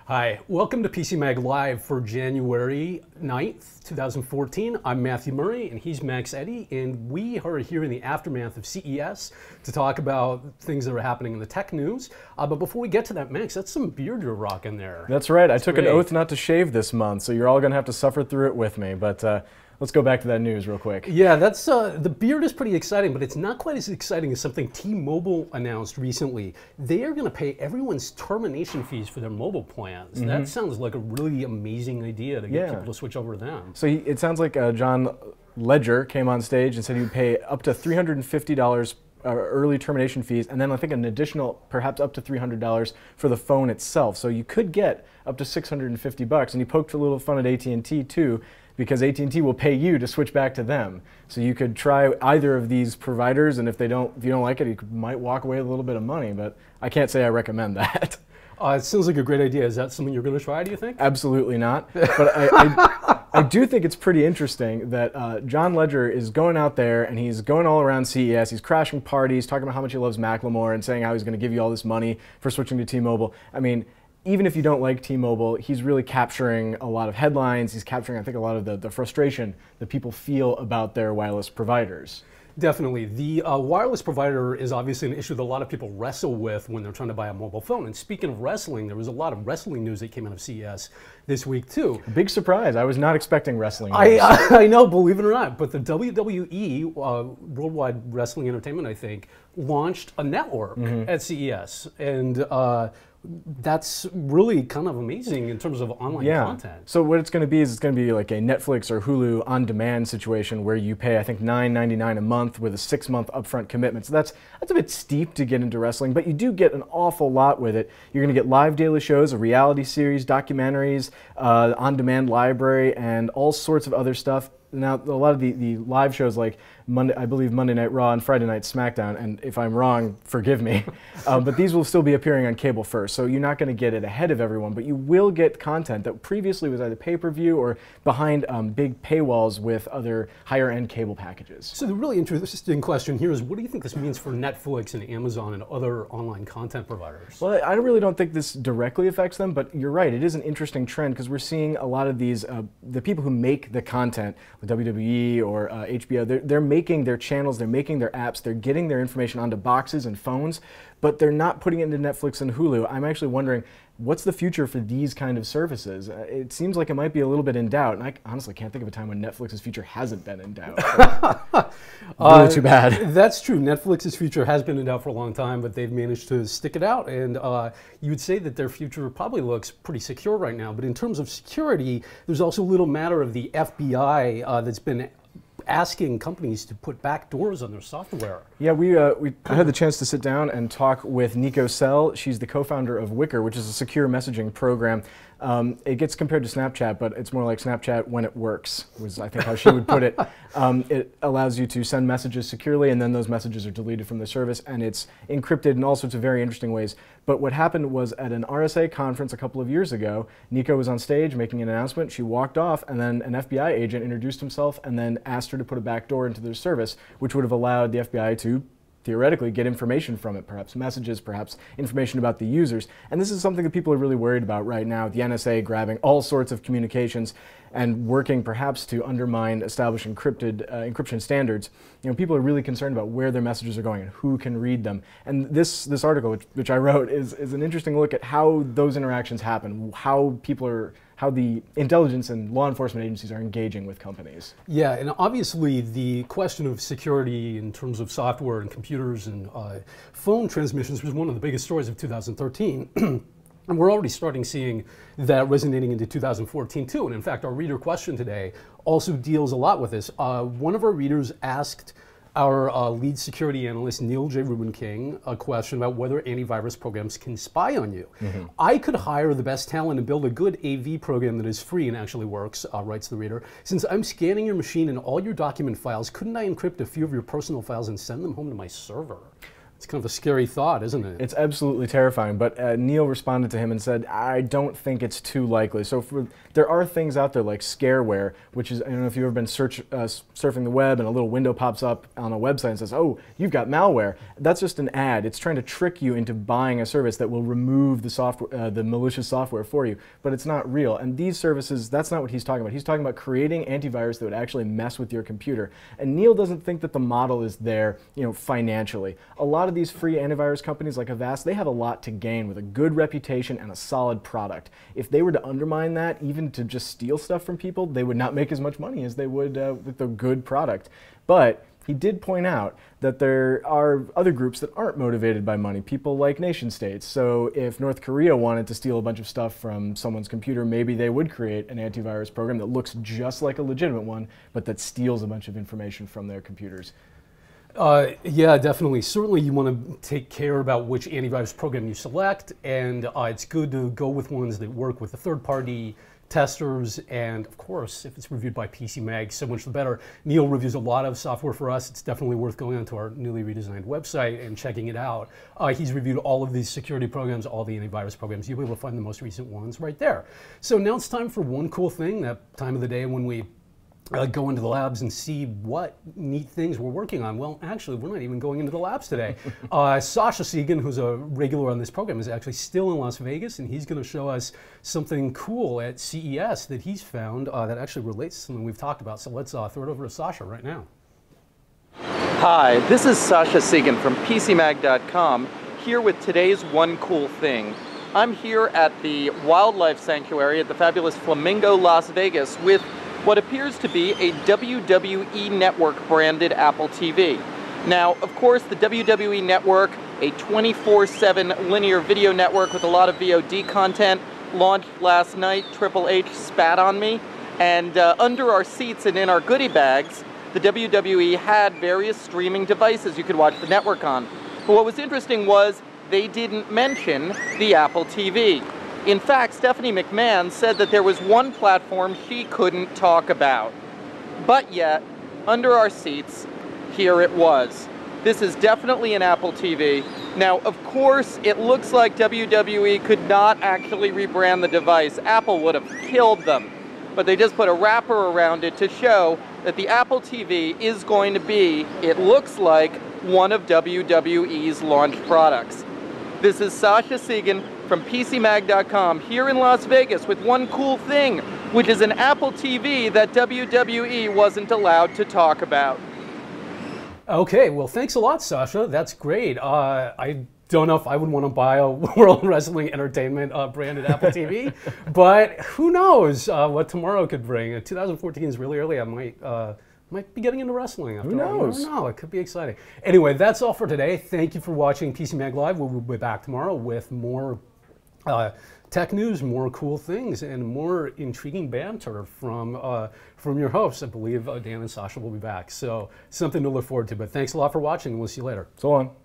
Hi, welcome to PCMag Live for January 9th, 2014. I'm Matthew Murray and he's Max Eddy, and we are here in the aftermath of CES to talk about things that are happening in the tech news. But before we get to that, Max, that's some beard you're rocking there. That's right. I took an oath not to shave this month, so you're all going to have to suffer through it with me. But let's go back to that news real quick. Yeah, that's the beard is pretty exciting, but it's not quite as exciting as something T-Mobile announced recently. They are going to pay everyone's termination fees for their mobile plans. That sounds like a really amazing idea to get people to switch over to them. So it sounds like John Ledger came on stage and said he would pay up to $350 early termination fees, and then I think an additional, perhaps up to $300 for the phone itself. So you could get up to $650, and he poked a little fun at AT&T too, because AT&T will pay you to switch back to them. So you could try either of these providers, and if you don't like it, you might walk away with a little bit of money, but I can't say I recommend that. It sounds like a great idea. Is that something you're going to try, do you think? Absolutely not. But I do think it's pretty interesting that John Ledger is going out there and he's going all around CES. He's crashing parties, talking about how much he loves Macklemore and saying how he's going to give you all this money for switching to T-Mobile. I mean, even if you don't like T-Mobile, he's really capturing a lot of headlines. He's capturing, I think, a lot of the frustration that people feel about their wireless providers. Definitely. The wireless provider is obviously an issue that a lot of people wrestle with when they're trying to buy a mobile phone. And speaking of wrestling, there was a lot of wrestling news that came out of CES this week too. Big surprise. I was not expecting wrestling news. I know, believe it or not, but the WWE, Worldwide Wrestling Entertainment, I think, launched a network at CES. And that's really kind of amazing in terms of online content. So what it's going to be is it's going to be like a Netflix or Hulu on-demand situation where you pay, I think, $9.99 a month with a 6-month upfront commitment. So that's a bit steep to get into wrestling, but you do get an awful lot with it. You're going to get live daily shows, a reality series, documentaries, on-demand library, and all sorts of other stuff. Now, a lot of the live shows like I believe Monday Night Raw and Friday Night SmackDown, and if I'm wrong, forgive me, but these will still be appearing on cable first, so you're not going to get it ahead of everyone, but you will get content that previously was either pay-per-view or behind big paywalls with other higher-end cable packages. So the really interesting question here is, what do you think this means for Netflix and Amazon and other online content providers? Well, I really don't think this directly affects them, but you're right, it is an interesting trend because we're seeing a lot of these, the people who make the content, WWE or HBO, they're making their channels, they're making their apps, they're getting their information onto boxes and phones, but they're not putting it into Netflix and Hulu. I'm actually wondering, what's the future for these kind of services? It seems like it might be a little bit in doubt, and I honestly can't think of a time when Netflix's future hasn't been in doubt. Really too bad. That's true. Netflix's future has been in doubt for a long time, but they've managed to stick it out, and you would say that their future probably looks pretty secure right now. But in terms of security, there's also a little matter of the FBI that's been asking companies to put backdoors on their software. Yeah, I had the chance to sit down and talk with Nico Sell. She's the co-founder of Wicker, which is a secure messaging program. It gets compared to Snapchat, but it's more like Snapchat when it works, was I think how she would put it. It allows you to send messages securely, and then those messages are deleted from the service, and it's encrypted in all sorts of very interesting ways. But what happened was at an RSA conference a couple of years ago, Nico was on stage making an announcement, she walked off, and then an FBI agent introduced himself and then asked her to put a backdoor into their service, which would have allowed the FBI to theoretically get information from it, perhaps messages, perhaps information about the users. And this is something that people are really worried about right now, the NSA grabbing all sorts of communications and working perhaps to undermine established encryption standards. You know, people are really concerned about where their messages are going and who can read them. And this article, which I wrote, is an interesting look at how those interactions happen, how the intelligence and law enforcement agencies are engaging with companies. Yeah, and obviously the question of security in terms of software and computers and phone transmissions was one of the biggest stories of 2013. And we're already starting seeing that resonating into 2014 too. And in fact, our reader question today also deals a lot with this. One of our readers asked our lead security analyst, Neil J. Rubin King, a question about whether antivirus programs can spy on you. I could hire the best talent and build a good AV program that is free and actually works, writes the reader. Since I'm scanning your machine and all your document files, couldn't I encrypt a few of your personal files and send them home to my server? It's kind of a scary thought, isn't it? It's absolutely terrifying, but Neil responded to him and said, I don't think it's too likely. So there are things out there like scareware, which is, I don't know if you've ever been surfing the web and a little window pops up on a website and says, oh, you've got malware. That's just an ad. It's trying to trick you into buying a service that will remove the software, the malicious software for you, but it's not real. And these services, that's not what he's talking about. He's talking about creating antivirus that would actually mess with your computer. And Neil doesn't think that the model is there, financially. A lot of these free antivirus companies like Avast, they have a lot to gain with a good reputation and a solid product. If they were to undermine that, even to just steal stuff from people, they would not make as much money as they would with a good product. But he did point out that there are other groups that aren't motivated by money, people like nation states. So if North Korea wanted to steal a bunch of stuff from someone's computer, maybe they would create an antivirus program that looks just like a legitimate one, but that steals a bunch of information from their computers. Yeah, definitely. Certainly you want to take care about which antivirus program you select, and it's good to go with ones that work with the third-party testers, and of course, if it's reviewed by PCMag, so much the better. Neil reviews a lot of software for us. It's definitely worth going onto our newly redesigned website and checking it out. He's reviewed all of these security programs, all the antivirus programs. You'll be able to find the most recent ones right there. So now it's time for one cool thing, that time of the day when we go into the labs and see what neat things we're working on. Well, actually, we're not even going into the labs today. Sasha Segan, who's a regular on this program, is actually still in Las Vegas, and he's going to show us something cool at CES that he's found that actually relates to something we've talked about. So let's throw it over to Sasha right now. Hi, this is Sasha Segan from PCMag.com, here with today's One Cool Thing. I'm here at the Wildlife Sanctuary at the fabulous Flamingo, Las Vegas, with what appears to be a WWE Network branded Apple TV. Now, of course, the WWE Network, a 24/7 linear video network with a lot of VOD content, launched last night. Triple H spat on me, and under our seats and in our goodie bags, the WWE had various streaming devices you could watch the network on. But what was interesting was they didn't mention the Apple TV. In fact, Stephanie McMahon said that there was one platform she couldn't talk about. But yet, under our seats, here it was. This is definitely an Apple TV. Now, of course, it looks like WWE could not actually rebrand the device. Apple would have killed them. But they just put a wrapper around it to show that the Apple TV is going to be, it looks like, one of WWE's launch products. This is Sasha Segan from PCMag.com here in Las Vegas with one cool thing, which is an Apple TV that WWE wasn't allowed to talk about. Okay, well, thanks a lot, Sasha. That's great. I don't know if I would want to buy a World Wrestling Entertainment branded Apple TV, but who knows what tomorrow could bring. 2014 is really early. I might be getting into wrestling after all. Who knows? I don't know. It could be exciting. Anyway, that's all for today. Thank you for watching PCMag Live. We'll be back tomorrow with more tech news, more cool things, and more intriguing banter from your hosts. I believe Dan and Sasha will be back. So something to look forward to. But thanks a lot for watching, and we'll see you later. So long.